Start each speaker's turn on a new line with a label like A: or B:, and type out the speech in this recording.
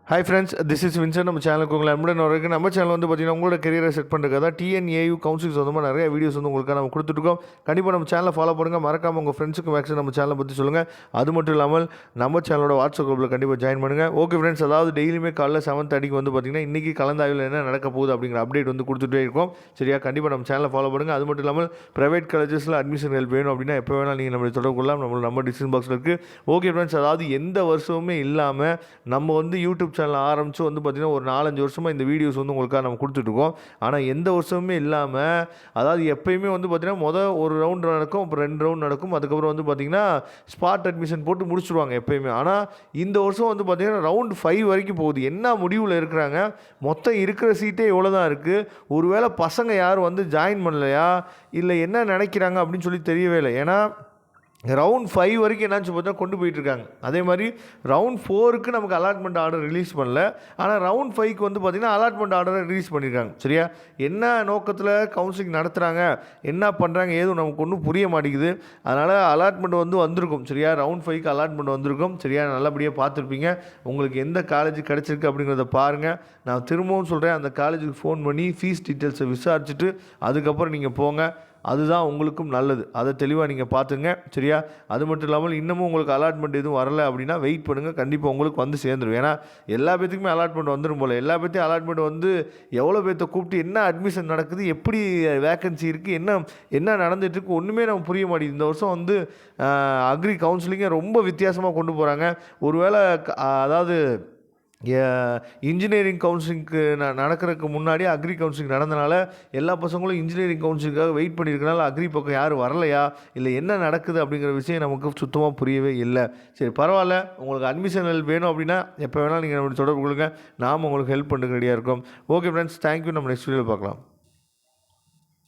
A: Hi friends, this is Vinson. நம்ம சேனலுக்கு உங்களை அன்புடன் வரவேற்கிறேன். நம்ம சேனல் வந்து பார்த்தீங்கன்னா உங்களோட கெரியரை செட் பண்ணுறதுக்காக தான் டிஎன்ஏயு கவுன்சிலிங் சொந்தமாக நிறைய வீடியோஸ் வந்து உங்களுக்காக நம்ம கொடுத்துட்ருக்கோம். கண்டிப்பாக நம்ம சேனலை ஃபாலோ பண்ணுங்கள். மறக்காமல் உங்கள் ஃப்ரெண்ட்ஸுக்கு மேக்ஸிமம் நம்ம சேனலை பற்றி சொல்லுங்கள். அது மட்டும் இல்லாமல் நம்ம சேனலோட வாட்ஸ்அப் குரூப்பில் கண்டிப்பாக ஜாயின் பண்ணுங்கள். ஓகே ஃப்ரெண்ட்ஸ், அதாவது டெய்லியுமே காலைல 7:30 வந்து பார்த்தீங்கன்னா இன்றைக்கி கலந்தாய்வில் என்ன நடக்க போகுது அப்படிங்கிற அப்டேட் வந்து கொடுத்துட்டே இருக்கோம். சரியா, கண்டிப்பாக நம்ம சேனலை ஃபாலோ பண்ணுங்கள். அது மட்டும் இல்லாமல் ப்ரைவேட் காலேஜஸில் அட்மிஷன் ஹெல்ப் வேணும் அப்படின்னா எப்போ வேணால் நீங்கள் நம்மளை தொடர்பு கொள்ளலாம். நம்மளோட நம்பர் டிஸ்கிரிப்ஷன் பாக்ஸில் இருக்குது. ஓகே ஃப்ரெண்ட்ஸ், அதாவது எந்த வருஷமுமே இல்லாமல் நம்ம வந்து யூடியூப் சேனல் ஆரம்பித்து வந்து பார்த்திங்கன்னா ஒரு 4-5 வருஷமாக இந்த வீடியோஸ் வந்து உங்களுக்காக நம்ம கொடுத்துட்ருக்கோம். ஆனால் எந்த வருஷமுமே இல்லாமல், அதாவது எப்போயுமே வந்து பார்த்திங்கன்னா ஒரு ரவுண்ட் நடக்கும், அப்புறம் 2 ரவுண்ட் நடக்கும், அதுக்கப்புறம் வந்து பார்த்திங்கன்னா ஸ்பாட் அட்மிஷன் போட்டு முடிச்சுடுவாங்க எப்போயுமே. ஆனால் இந்த வருஷம் வந்து பார்த்திங்கன்னா ரவுண்ட் 5 வரைக்கும் போகுது. என்ன முடிவில் இருக்கிறாங்க, மொத்தம் இருக்கிற சீட்டே இவ்வளோ தான் இருக்குது. ஒருவேளை பசங்க யாரும் வந்து ஜாயின் பண்ணலையா, இல்லை என்ன நினைக்கிறாங்க அப்படின்னு சொல்லி தெரியவே இல்லை. ஏன்னா ரவுண்ட் 5 வரைக்கும் என்னாச்சு பார்த்தா கொண்டு போயிட்டுருக்காங்க. அதே மாதிரி ரவுண்ட் 4க்கு நமக்கு அலாட்மெண்ட் ஆர்டர் ரிலீஸ் பண்ணல. ஆனால் ரவுண்ட் 5க்கு வந்து பார்த்திங்கன்னா அலாட்மெண்ட் ஆர்டரை ரிலீஸ் பண்ணியிருக்காங்க. சரியா, என்ன நோக்கத்தில் கவுன்சிலிங் நடத்துகிறாங்க, என்ன பண்ணுறாங்க, ஏதும் நமக்கு ஒன்றும் புரிய மாட்டேங்குது. அதனால் அலாட்மெண்ட் வந்து வந்திருக்கும். சரியா, ரவுண்ட் 5க்கு அலாட்மெண்ட் வந்திருக்கும். சரியா, நல்லபடியாக பார்த்துருப்பீங்க. உங்களுக்கு எந்த காலேஜ் கிடச்சிருக்கு அப்படிங்கிறத பாருங்கள். நான் திரும்பவும் சொல்கிறேன், அந்த காலேஜுக்கு ஃபோன் பண்ணி ஃபீஸ் டீட்டெயில்ஸை விசாரிச்சுட்டு அதுக்கப்புறம் நீங்கள் போங்க. அதுதான் உங்களுக்கும் நல்லது. அதை தெளிவாக நீங்கள் பார்த்துங்க. சரியா, அது மட்டும் இல்லாமல் இன்னமும் உங்களுக்கு அலாட்மெண்ட் எதுவும் வரலை அப்படின்னா வெயிட் பண்ணுங்கள். கண்டிப்பாக உங்களுக்கு வந்து சேர்ந்துடும். ஏன்னா எல்லா பேத்துக்குமே அலாட்மெண்ட் வந்துடும் போல். எல்லா பேர்த்தையும் அலாட்மெண்ட் வந்து எவ்வளோ பேர்த்த கூப்பிட்டு என்ன அட்மிஷன் நடக்குது, எப்படி வேக்கன்சி இருக்குது, என்ன நடந்துகிட்ருக்கு, ஒன்றுமே நம்ம புரிய மாட்டேங்குது. இந்த வருஷம் வந்து அக்ரி கவுன்சிலிங்கை ரொம்ப வித்தியாசமாக கொண்டு போகிறாங்க. ஒருவேளை அதாவது இன்ஜினியரிங் கவுன்சிலிங்க்கு நடக்கிறதுக்கு முன்னாடி அக்ரி கவுன்சிலிங் நடந்தனால எல்லா பசங்களும் இன்ஜினியரிங் கவுன்சிலிங்காக வெயிட் பண்ணியிருக்கனால அக்ரி பக்கம் யாரும் வரலையா, இல்லை என்ன நடக்குது அப்படிங்கிற விஷயம் நமக்கு சுத்தமாக புரியவே இல்லை. சரி, பரவாயில்ல. உங்களுக்கு அட்மிஷன் ஹெல்ப் வேணும் அப்படின்னா எப்போ வேணாலும் நீங்கள் நம்மளுடைய தொடர்பு கொள்ளுங்கள். நாம் உங்களுக்கு ஹெல்ப் பண்ணுறதுக்கு ரெடியாக இருக்கோம். Okay friends, thank you. நம்ம நெக்ஸ்ட் வீடியோவில் பார்க்கலாம்.